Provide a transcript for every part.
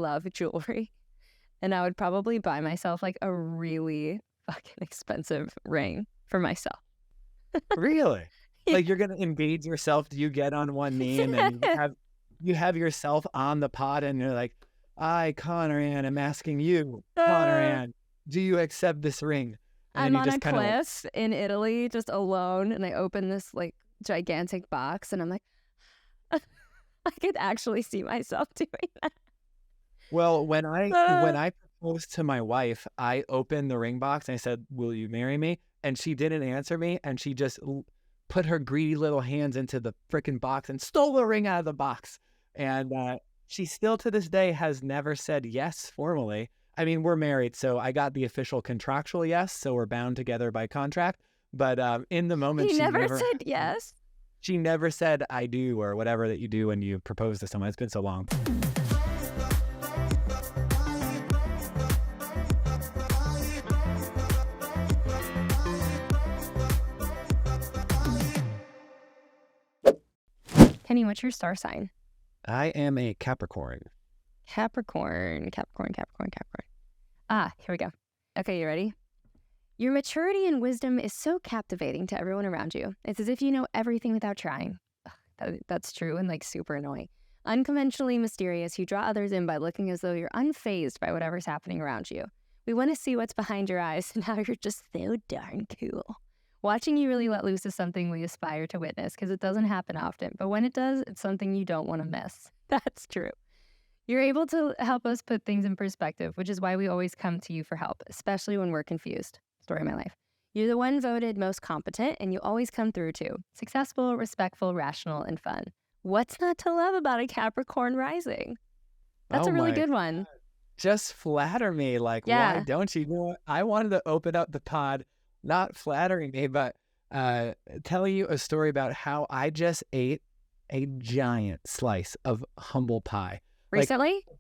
love jewelry. And I would probably buy myself like a really fucking expensive ring for myself. Really? Yeah. Like you're gonna engage yourself? Do you get on one knee and then you have yourself on the pod and you're like, I, Connor Ann, am asking you, Connor Ann, do you accept this ring? And then I'm you on a just kind of like, cliff in Italy, just alone, and I open this like gigantic box, and I'm like, I could actually see myself doing that. well, when Uh, I proposed to my wife, I opened the ring box and I said, will you marry me? And she didn't answer me, and she just put her greedy little hands into the freaking box and stole the ring out of the box. And she still to this day has never said yes formally. I mean, we're married, so I got the official contractual yes, so we're bound together by contract. But in the moment, he never said yes. she never said I do or whatever that you do when you propose to someone. It's been so long. Kenny, what's your star sign? I am a Capricorn. Capricorn. Ah, here we go. Okay, you ready? Your maturity and wisdom is so captivating to everyone around you. It's as if you know everything without trying. That's true and like super annoying. Unconventionally mysterious, you draw others in by looking as though you're unfazed by whatever's happening around you. We want to see what's behind your eyes, and how you're just so darn cool. Watching you really let loose is something we aspire to witness because it doesn't happen often, but when it does, it's something you don't want to miss. That's true. You're able to help us put things in perspective, which is why we always come to you for help, especially when we're confused. Story of my life. You're the one voted most competent, and you always come through too. Successful, respectful, rational, and fun. What's not to love about a Capricorn rising? That's a really good one. Just flatter me. Like, why Yeah. don't you? You know what? I wanted to open up the pod, not flattering me, but tell you a story about how I just ate a giant slice of humble pie. Recently? Like,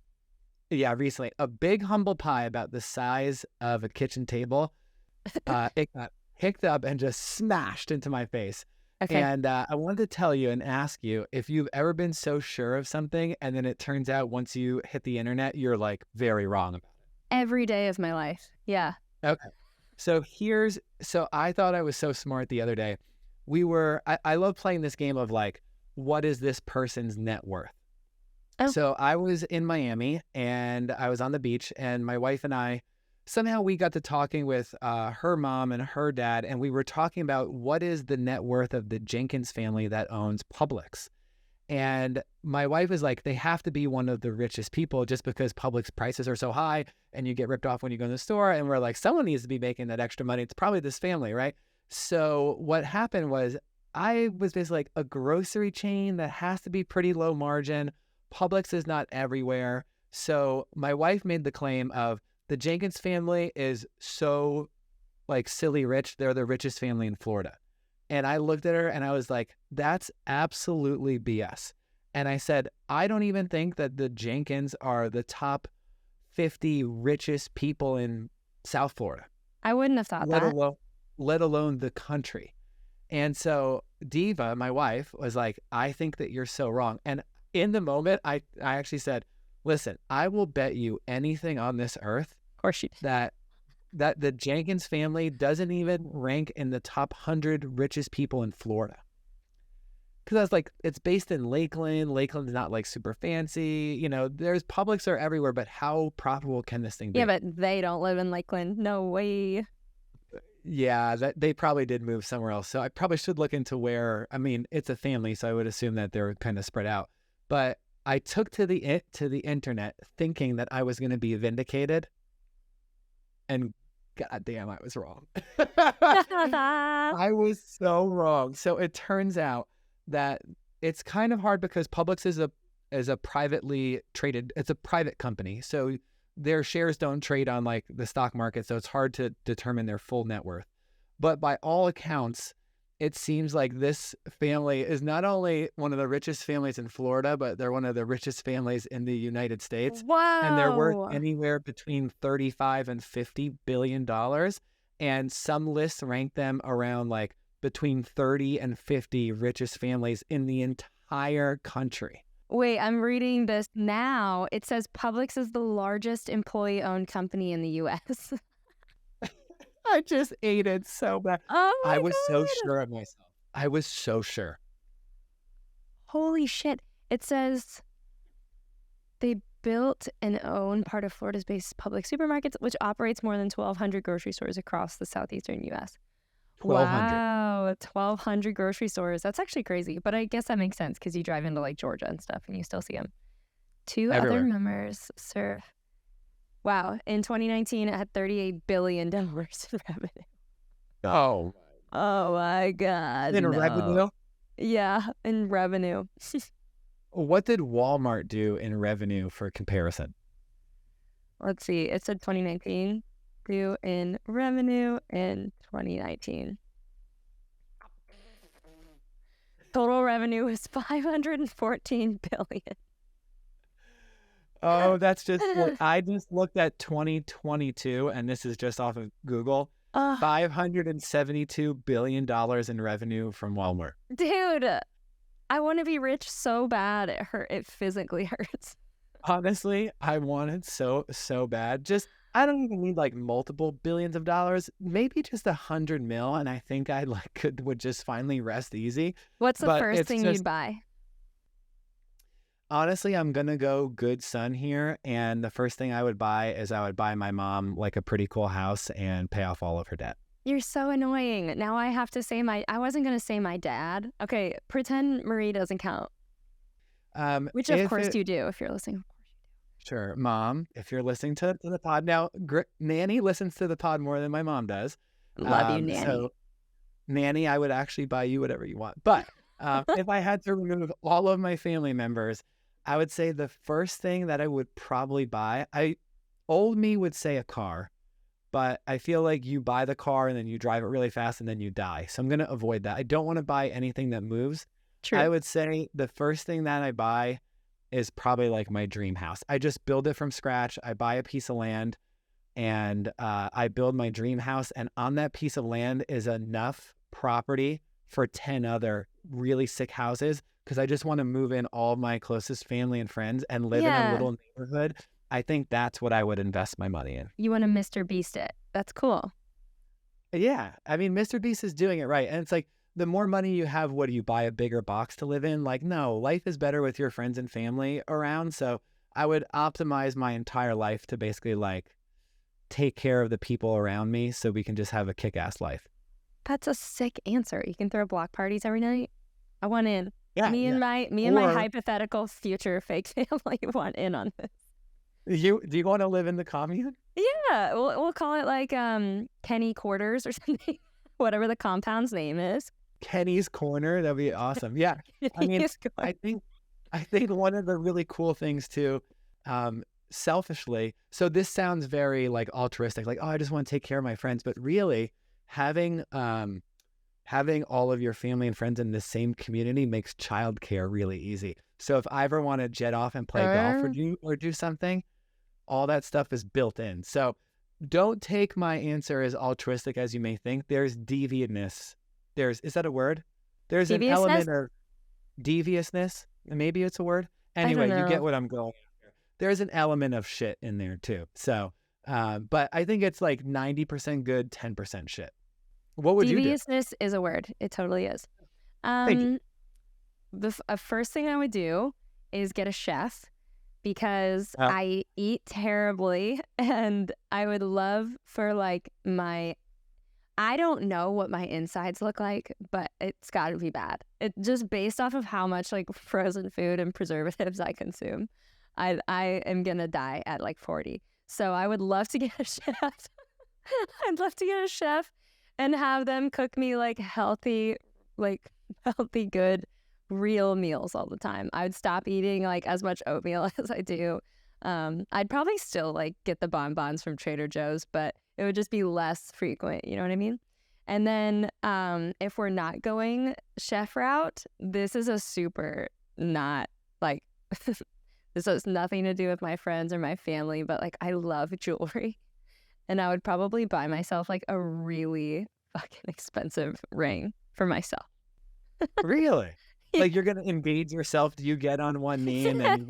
yeah, recently. A big humble pie about the size of a kitchen table. It got picked up and just smashed into my face. Okay. And I wanted to tell you and ask you if you've ever been so sure of something and then it turns out once you hit the internet, you're like very wrong about Every day of my life. Yeah. it. Okay. So I thought I was so smart the other day. I love playing this game of like, what is this person's net worth? Oh. So I was in Miami and I was on the beach and my wife and I, somehow we got to talking with her mom and her dad, and we were talking about what is the net worth of the Jenkins family that owns Publix. And my wife is like, they have to be one of the richest people just because Publix prices are so high and you get ripped off when you go in the store. And we're like, someone needs to be making that extra money. It's probably this family, right? So what happened was I was basically like a grocery chain that has to be pretty low margin. Publix is not everywhere. So my wife made the claim of the Jenkins family is so like silly rich. They're the richest family in Florida. And I looked at her and I was like, that's absolutely BS. And I said, I don't even think that the Jenkins are the top 50 richest people in South Florida. I wouldn't have thought that. Let alone the country. And so Diva, my wife, was like, I think that you're so wrong. And in the moment, I actually said, listen, I will bet you anything on this earth Of course she did. that the Jenkins family doesn't even rank in the top 100 richest people in Florida. Because I was like, it's based in Lakeland. Lakeland's not like super fancy. You know, there's Publix are everywhere, but how profitable can this thing be? Yeah, but they don't live in Lakeland. No way. Yeah, they probably did move somewhere else. So I probably should look into where, I mean, it's a family, so I would assume that they're kind of spread out. But I took to the internet thinking that I was going to be vindicated. And God damn, I was wrong. I was so wrong. So it turns out that it's kind of hard because Publix is a privately traded, it's a private company. So their shares don't trade on like the stock market. So it's hard to determine their full net worth. But by all accounts, it seems like this family is not only one of the richest families in Florida, but they're one of the richest families in the United States. Wow. And they're worth anywhere between $35 and $50 billion. And some lists rank them around like between 30 and 50 richest families in the entire country. Wait, I'm reading this now. It says Publix is the largest employee-owned company in the U.S. I just ate it so bad. Oh I my was so God. sure of myself. I was so sure. Holy shit. It says they built and own part of Florida's based public supermarkets, which operates more than 1,200 grocery stores across the southeastern U.S. 1,200. Wow, 1,200 grocery stores. That's actually crazy. But I guess that makes sense because you drive into like Georgia and stuff and you still see them. Two other Everywhere. members serve. Wow. In 2019, it had $38 billion in revenue. Oh. Oh my God. In no. revenue? Yeah, in revenue. What did Walmart do in revenue for comparison? Let's see. It said 2019 do in revenue in 2019. Total revenue was $514 billion. Oh, that's just I just looked at 2022, and this is just off of Google. $572 billion in revenue from Walmart. Dude, I want to be rich so bad. It physically hurts. Honestly, I want it so bad. Just I don't even need like multiple billions of dollars. Maybe just 100 mil, and I think I would just finally rest easy. What's the But first it's thing just- you'd buy? Honestly, I'm gonna go good son here, and the first thing I would buy is I would buy my mom like a pretty cool house and pay off all of her debt. You're so annoying. Now I have to say I wasn't going to say my dad. Okay, pretend Marie doesn't count. Which of course you do if you're listening. Sure, Mom, if you're listening to the pod now, Nanny listens to the pod more than my mom does. Love you, Nanny. So, Nanny, I would actually buy you whatever you want. But if I had to remove all of my family members, I would say the first thing that I would probably buy, old me would say a car, but I feel like you buy the car and then you drive it really fast and then you die. So I'm going to avoid that. I don't want to buy anything that moves. True. I would say the first thing that I buy is probably like my dream house. I just build it from scratch. I buy a piece of land and I build my dream house. And on that piece of land is enough property for 10 other really sick houses because I just want to move in all of my closest family and friends and live in a little neighborhood. I think that's what I would invest my money in. You want to Mr. Beast it. That's cool. Yeah. I mean, Mr. Beast is doing it right. And it's like, the more money you have, what do you buy a bigger box to live in? Like, no, life is better with your friends and family around. So I would optimize my entire life to basically like take care of the people around me so we can just have a kick-ass life. That's a sick answer. You can throw block parties every night. I want in. Yeah, me and my hypothetical future fake family want in on this. Do you want to live in the commune? Yeah, we'll call it like Kenny Quarters or something, whatever the compound's name is. Kenny's Corner, that'd be awesome. Yeah, I mean, I think one of the really cool things too, selfishly. So this sounds very like altruistic, like, oh, I just want to take care of my friends, but really having all of your family and friends in the same community makes childcare really easy. So if I ever want to jet off and play golf or do something, all that stuff is built in. So don't take my answer as altruistic as you may think. There's deviantness. Is that a word? There's an element of deviousness. Maybe it's a word. Anyway, you get what I'm going after. There's an element of shit in there too. So, but I think it's like 90% good, 10% shit. What would you do? Deviousness is a word. It totally is. Thank you. The first thing I would do is get a chef because I eat terribly and I would love for like I don't know what my insides look like, but it's got to be bad. It just based off of how much like frozen food and preservatives I consume. I am going to die at like 40. So I would love to get a chef. I'd love to get a chef and have them cook me like healthy, good, real meals all the time. I would stop eating like as much oatmeal as I do. I'd probably still like get the bonbons from Trader Joe's, but it would just be less frequent. You know what I mean? And then if we're not going chef route, this is a super not like, this has nothing to do with my friends or my family, but like I love jewelry. And I would probably buy myself like a really fucking expensive ring for myself. Really? Like you're gonna engage yourself. Do you get on one knee and then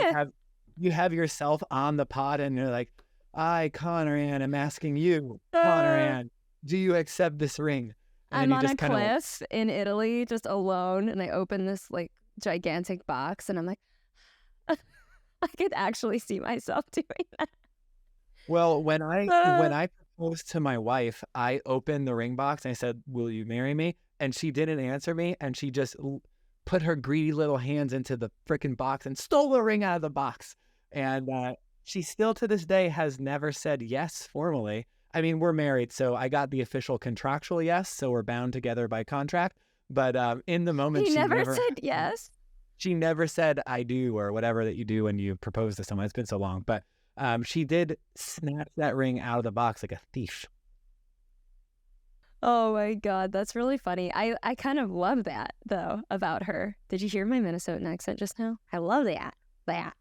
you have yourself on the pot and you're like, I, Connor Ann, am asking you, Connor Ann, do you accept this ring? And then I'm you on a just kind of like, cliff in Italy, just alone, and I open this like gigantic box, and I'm like, I could actually see myself doing that. well, when Uh, I proposed to my wife, I opened the ring box and I said, will you marry me? And she didn't answer me, and she just put her greedy little hands into the freaking box and stole the ring out of the box. And she still to this day has never said yes formally. I mean, we're married, so I got the official contractual yes, so we're bound together by contract. But in the moment, he never said yes. she never said I do or whatever that you do when you propose to someone. It's been so long, but she did snatch that ring out of the box like a thief. Oh my God, that's really funny. I kind of love that though about her. Did you hear my Minnesotan accent just now? I love that. That.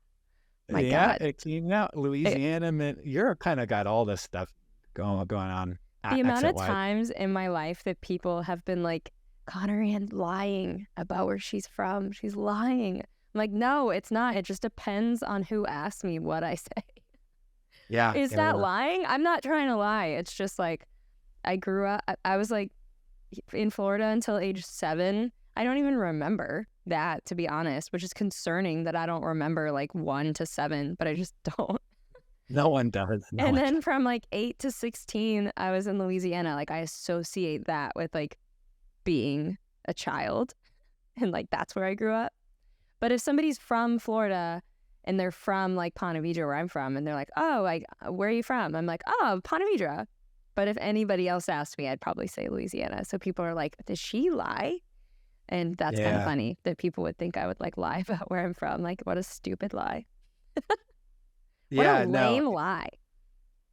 My Yeah, God. it came out. Louisiana, you're kind of got all this stuff going on The amount accent of wise. times in my life that people have been like, Connor Ann lying about where she's from. She's lying. I'm like, no, it's not. It just depends on who asks me what I say. Yeah, Is that yeah. lying? I'm not trying to lie. It's just like I grew up, I was like in Florida until age 7. I don't even remember that, to be honest, which is concerning that I don't remember like 1 to 7, but I just don't. No one does. No And one then does. from like 8 to 16, I was in Louisiana. Like I associate that with like being a child, and like that's where I grew up. But if somebody's from Florida and they're from like Ponte Vedra, where I'm from, and they're like, oh, like, where are you from? I'm like, oh, Ponte Vedra. But if anybody else asked me, I'd probably say Louisiana. So people are like, does she lie? And that's kind of Yeah, funny that people would think I would like lie about where I'm from. Like, what a stupid lie. What a yeah. No, lame lie.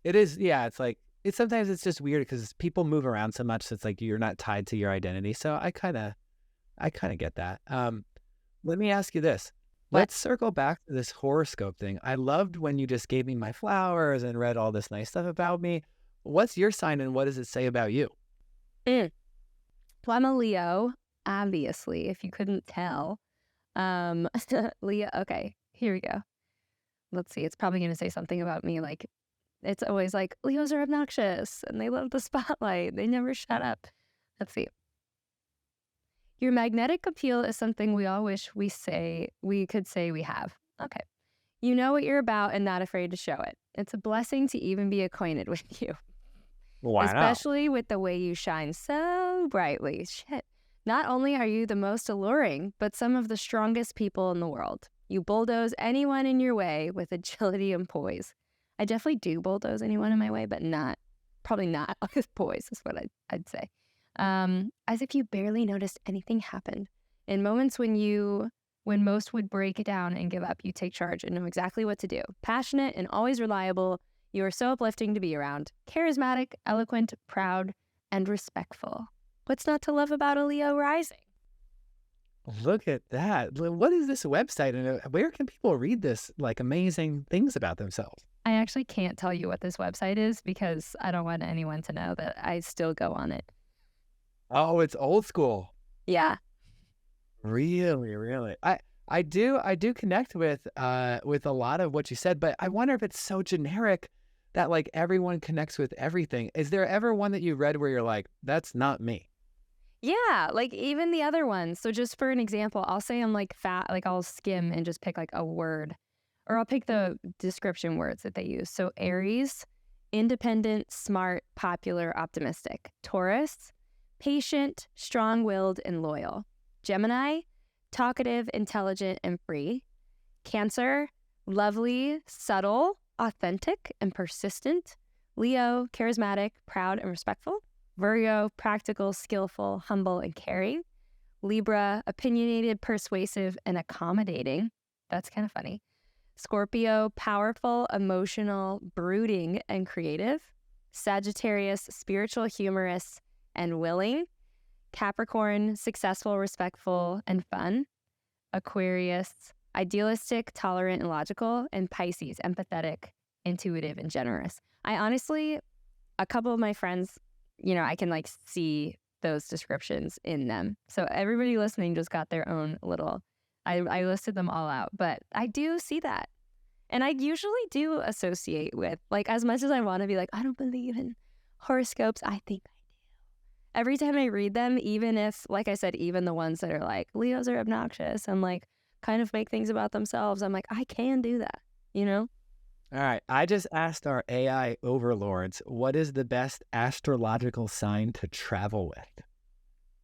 it is. Yeah, it's like sometimes it's just weird because people move around so much. So it's like you're not tied to your identity. So I kind of get that. Let me ask you this. What? Let's circle back to this horoscope thing. I loved when you just gave me my flowers and read all this nice stuff about me. What's your sign and what does it say about you? Mm. Well, I'm a Leo, obviously, if you couldn't tell. Leo, okay, here we go. Let's see. It's probably going to say something about me. Like, it's always like, Leos are obnoxious and they love the spotlight. They never shut up. Let's see. Your magnetic appeal is something we all wish we could say we have. Okay. You know what you're about and not afraid to show it. It's a blessing to even be acquainted with you, Wow. especially with the way you shine so brightly. Shit. Not only are you the most alluring, but some of the strongest people in the world. You bulldoze anyone in your way with agility and poise. I definitely do bulldoze anyone in my way, but probably not with poise is what I'd say. As if you barely noticed anything happened. In moments when most would break it down and give up, you take charge and know exactly what to do. Passionate and always reliable, you are so uplifting to be around. Charismatic, eloquent, proud, and respectful. What's not to love about a Leo rising? Look at that. What is this website and where can people read this like amazing things about themselves? I actually can't tell you what this website is because I don't want anyone to know that I still go on it. Oh, it's old school. Yeah. Really, really. I do connect with a lot of what you said, but I wonder if it's so generic that like everyone connects with everything. Is there ever one that you read where you're like, that's not me? Yeah, like even the other ones. So just for an example, I'll say I'm like fat, like I'll skim and just pick like a word, or I'll pick the description words that they use. So Aries, independent, smart, popular, optimistic. Taurus, patient, strong-willed, and loyal. Gemini, talkative, intelligent, and free. Cancer, lovely, subtle, authentic, and persistent. Leo, charismatic, proud, and respectful. Virgo, practical, skillful, humble, and caring. Libra, opinionated, persuasive, and accommodating. That's kind of funny. Scorpio, powerful, emotional, brooding, and creative. Sagittarius, spiritual, humorous, and willing. Capricorn, successful, respectful, and fun. Aquarius, idealistic, tolerant, and logical. And Pisces, empathetic, intuitive, and generous. I honestly, a couple of my friends, I can like see those descriptions in them. So everybody listening just got their own little, I listed them all out, but I do see that. And I usually do associate with, like, as much as I want to be like, I don't believe in horoscopes, I think I do. Every time I read them, even if, like I said, even the ones that are like, Leos are obnoxious and like kind of make things about themselves, I'm like, I can do that, you know? All right. I just asked our AI overlords, what is the best astrological sign to travel with?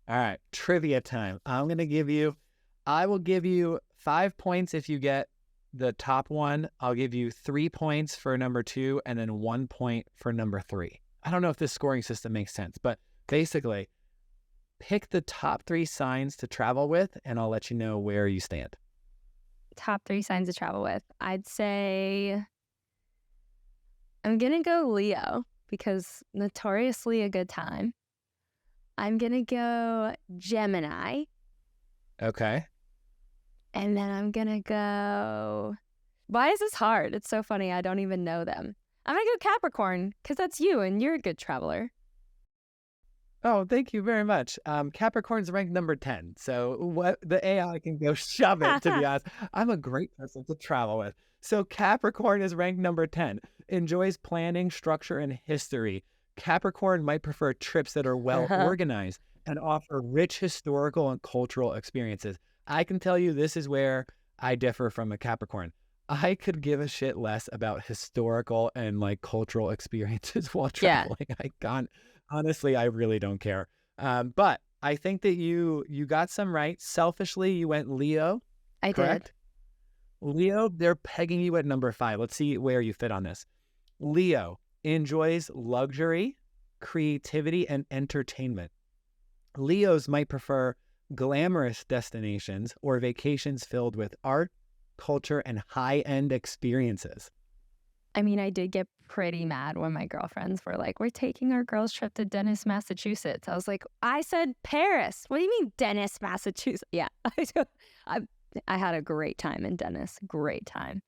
All right. Trivia time. I will give you 5 points if you get the top one. I'll give you 3 points for number 2 and then 1 point for number 3. I don't know if this scoring system makes sense, but basically pick the top 3 signs to travel with and I'll let you know where you stand. Top 3 signs to travel with. I'd say I'm going to go Leo because notoriously a good time. I'm going to go Gemini. Okay. And then I'm going to go... Why is this hard? It's so funny. I don't even know them. I'm going to go Capricorn because that's you and you're a good traveler. Oh, thank you very much. Capricorn's ranked number 10. So what the AI can go shove it, to be honest. I'm a great person to travel with. So Capricorn is ranked number 10. Enjoys planning, structure, and history. Capricorn might prefer trips that are well organized and offer rich historical and cultural experiences. I can tell you this is where I differ from a Capricorn. I could give a shit less about historical and like cultural experiences while traveling. I can't. Honestly, I really don't care. But I think that you got some right. Selfishly, you went Leo. I correct? did. Leo, they're pegging you at number 5. Let's see where you fit on this. Leo enjoys luxury, creativity, and entertainment. Leos might prefer glamorous destinations or vacations filled with art, culture, and high-end experiences. I mean, I did get pretty mad when my girlfriends were like, we're taking our girls' trip to Dennis, Massachusetts. I was like, I said Paris. What do you mean Dennis, Massachusetts? Yeah, I had a great time in Dennis. Great time.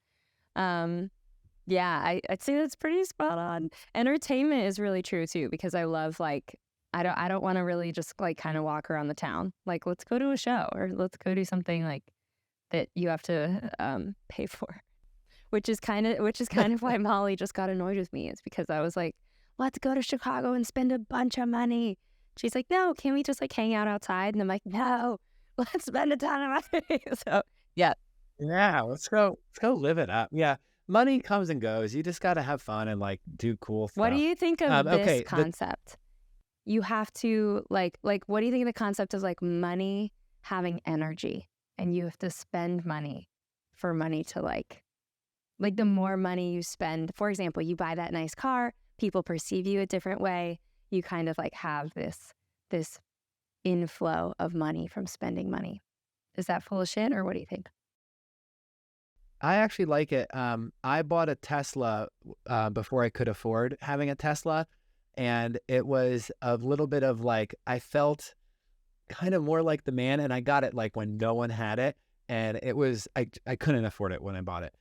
Yeah, I'd say that's pretty spot on. Entertainment is really true too, because I love like, I don't want to really just like kind of walk around the town. Like, let's go to a show or let's go do something like that you have to pay for. Which is kind of why Molly just got annoyed with me. It's because I was like, let's go to Chicago and spend a bunch of money. She's like, no, can we just like hang out outside? And I'm like, no, let's spend a ton of money. So yeah. Yeah, let's go live it up. Yeah. Money comes and goes. You just got to have fun and like do cool stuff. What do you think of this okay, concept? You have to like, what do you think of the concept of like money having energy and you have to spend money for money to like the more money you spend, for example, you buy that nice car, people perceive you a different way. You kind of like have this inflow of money from spending money. Is that full of shit or what do you think? I actually like it. I bought a Tesla before I could afford having a Tesla. And it was a little bit of like, I felt kind of more like the man. And I got it like when no one had it. And it was, I couldn't afford it when I bought it.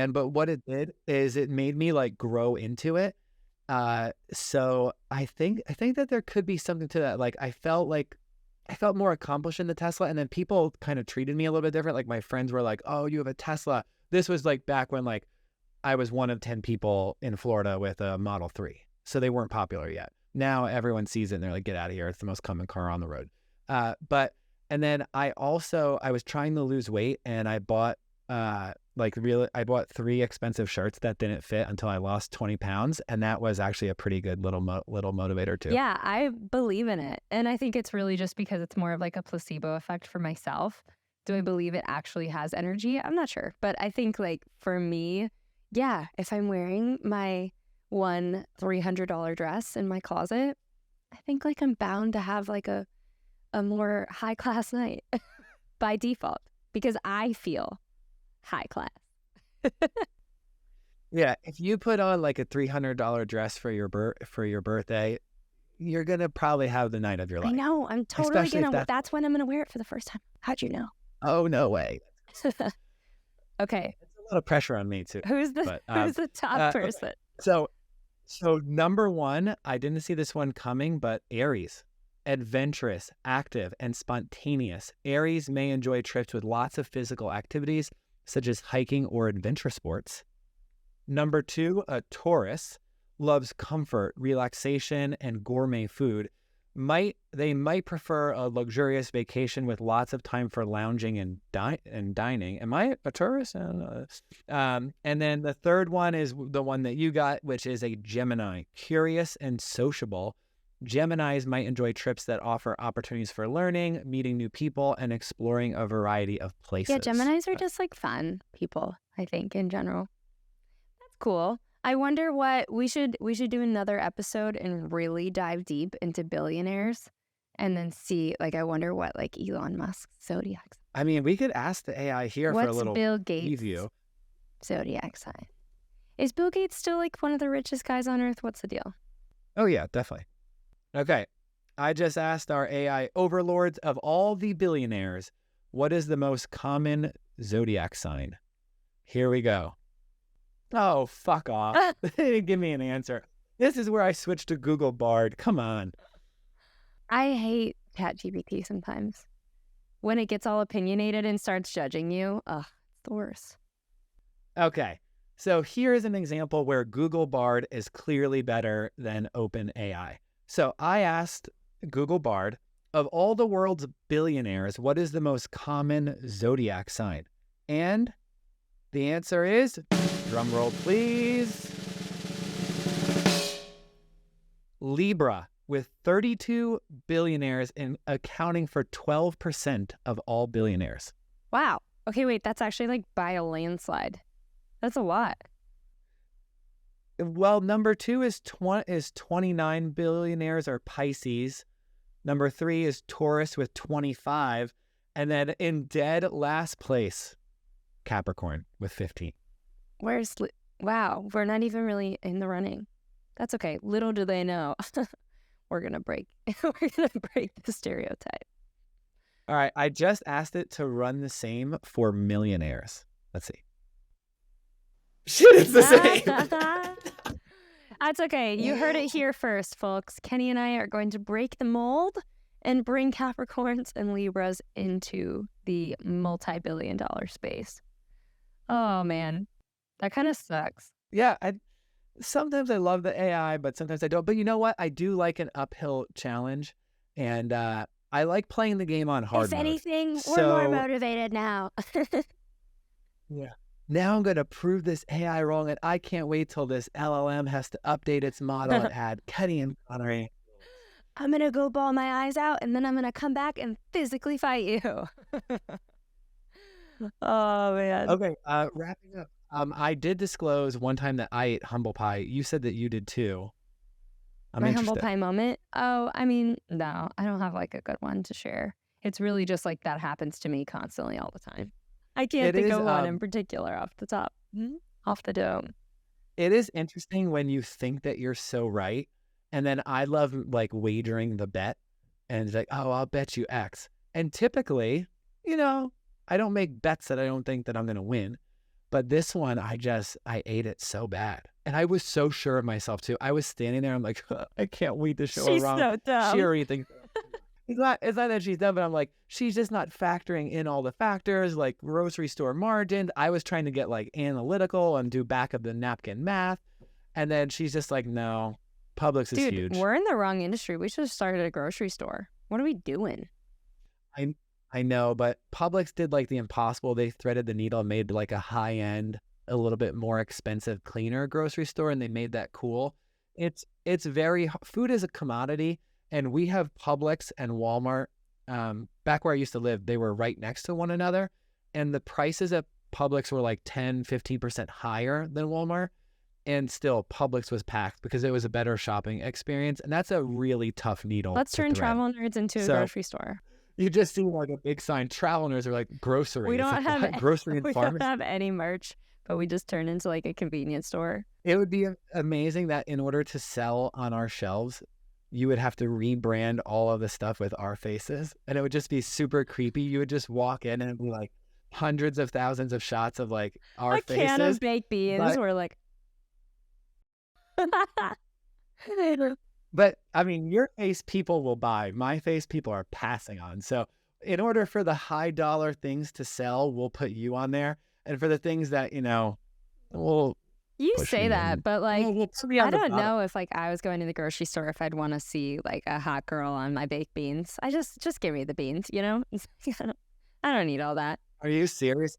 But what it did is it made me like grow into it. So I think that there could be something to that. Like I felt more accomplished in the Tesla, and then people kind of treated me a little bit different. Like my friends were like, "Oh, you have a Tesla." This was like back when like I was one of 10 people in Florida with a Model 3, so they weren't popular yet. Now everyone sees it and they're like, "Get out of here! It's the most common car on the road." And then I was trying to lose weight, and I bought I bought 3 expensive shirts that didn't fit until I lost 20 pounds. And that was actually a pretty good little motivator too. Yeah, I believe in it. And I think it's really just because it's more of like a placebo effect for myself. Do I believe it actually has energy? I'm not sure. But I think like for me, yeah, if I'm wearing my one $300 dress in my closet, I think like I'm bound to have like a more high class night by default because I feel high class. Yeah, if you put on like a $300 dress for your birthday, you're gonna probably have the night of your life. I know. I'm totally gonna. That's when I'm gonna wear it for the first time. How'd you know? Oh no way. Okay. It's a lot of pressure on me too. Who's the top person? So number 1, I didn't see this one coming, but Aries. adventurous, active, and spontaneous. Aries may enjoy trips with lots of physical activities, such as hiking or adventure sports. Number 2, a Taurus loves comfort, relaxation, and gourmet food. They might prefer a luxurious vacation with lots of time for lounging and dining. Am I a Taurus? I don't know. And then the third one is the one that you got, which is a Gemini, curious and sociable. Geminis might enjoy trips that offer opportunities for learning, meeting new people, and exploring a variety of places. Yeah, Geminis are just like fun people, I think, in general. That's cool. I wonder what we should do another episode and really dive deep into billionaires and then see, like, I wonder what like Elon Musk's zodiacs. I mean, we could ask the AI here for a little Bill Gates' preview. zodiac sign? Is Bill Gates still like one of the richest guys on earth? What's the deal? Oh yeah, definitely. Okay. I just asked our AI overlords, of all the billionaires, what is the most common zodiac sign? Here we go. Oh, fuck off. They didn't give me an answer. This is where I switched to Google Bard. Come on. I hate ChatGPT sometimes. When it gets all opinionated and starts judging you, it's the worst. Okay. So here's an example where Google Bard is clearly better than OpenAI. So I asked Google Bard, of all the world's billionaires, what is the most common zodiac sign? And the answer is, drum roll please, Libra, with 32 billionaires and accounting for 12% of all billionaires. Wow. Okay, wait, that's actually like by a landslide. That's a lot. Well, number 2 is 29 billionaires, or Pisces. Number 3 is Taurus with 25. And then in dead last place, Capricorn with 15. Wow, we're not even really in the running. That's okay. Little do they know. we're gonna break the stereotype. All right, I just asked it to run the same for millionaires. Let's see. Shit, it's the same. That's okay. You heard it here first, folks. Kenny and I are going to break the mold and bring Capricorns and Libras into the multi-billion-dollar space. Oh, man. That kind of sucks. Yeah, sometimes I love the AI, but sometimes I don't. But you know what? I do like an uphill challenge, and I like playing the game on hard mode. If anything, we're more motivated now. Yeah. Now I'm going to prove this AI wrong, and I can't wait till this LLM has to update its model and add Kenny and Connery. I'm going to go bawl my eyes out, and then I'm going to come back and physically fight you. Oh, man. Okay, wrapping up. I did disclose one time that I ate humble pie. You said that you did too. My humble pie moment? Oh, I mean, no, I don't have like a good one to share. It's really just like that happens to me constantly all the time. I can't think of one in particular off the top, off the dome. It is interesting when you think that you're so right. And then I love like wagering the bet and it's like, oh, I'll bet you X. And typically, I don't make bets that I don't think that I'm going to win. But this one, I ate it so bad. And I was so sure of myself too. I was standing there. I'm like, I can't wait to show her wrong. She's so dumb. She already thinks. It's not that she's dumb, but I'm like, she's just not factoring in all the factors, like grocery store margins. I was trying to get like analytical and do back of the napkin math. And then she's just like, no, Publix is huge. Dude, we're in the wrong industry. We should have started a grocery store. What are we doing? I know, but Publix did like the impossible. They threaded the needle and made like a high-end, a little bit more expensive, cleaner grocery store, and they made that cool. It's food is a commodity. And we have Publix and Walmart. Back where I used to live, they were right next to one another. And the prices at Publix were like 10, 15% higher than Walmart. And still, Publix was packed because it was a better shopping experience. And that's a really tough needle. Let's turn travel nerds into a grocery store. You just see like a big sign. Travel nerds are like grocery. We don't have grocery and we pharmacy. don't have any merch, but we just turn into like a convenience store. It would be amazing that in order to sell on our shelves, you would have to rebrand all of the stuff with our faces, and it would just be super creepy. You would just walk in and it'd be like hundreds of thousands of shots of like our faces. A can of baked beans. We're like, But I mean, your face people will buy. My face people are passing on. So in order for the high dollar things to sell, we'll put you on there. And for the things that, will You push say me that, in, but like, we'll put me I on the don't bottom. know if like I was going to the grocery store if I'd want to see like a hot girl on my baked beans. I just give me the beans, you know? I don't need all that. Are you serious?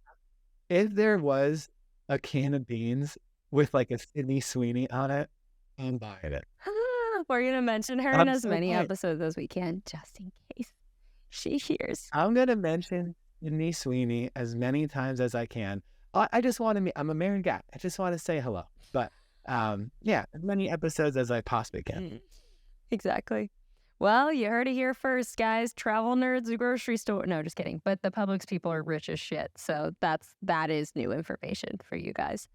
If there was a can of beans with like a Sydney Sweeney on it, I'm buying it. We're gonna mention her in I'm as so many buying. episodes as we can, just in case she hears. I'm gonna mention Sydney Sweeney as many times as I can. I just want to meet. I'm a married guy. I just want to say hello. But yeah, as many episodes as I possibly can. Exactly. Well, you heard it here first, guys. Travel nerds, grocery store. No, just kidding. But the Publix people are rich as shit. So that is new information for you guys.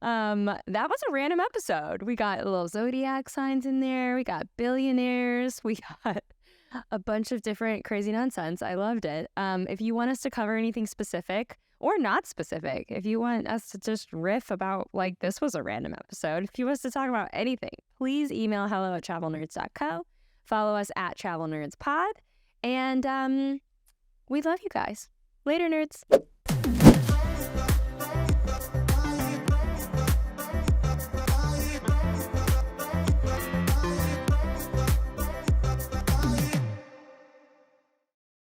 That was a random episode. We got little zodiac signs in there. We got billionaires. We got a bunch of different crazy nonsense. I loved it. If you want us to cover anything specific or not specific, if you want us to just riff about like this was a random episode, if you want us to talk about anything, please email hello@travelnerds.co. Follow us at Travel Nerds Pod. And we love you guys. Later, nerds.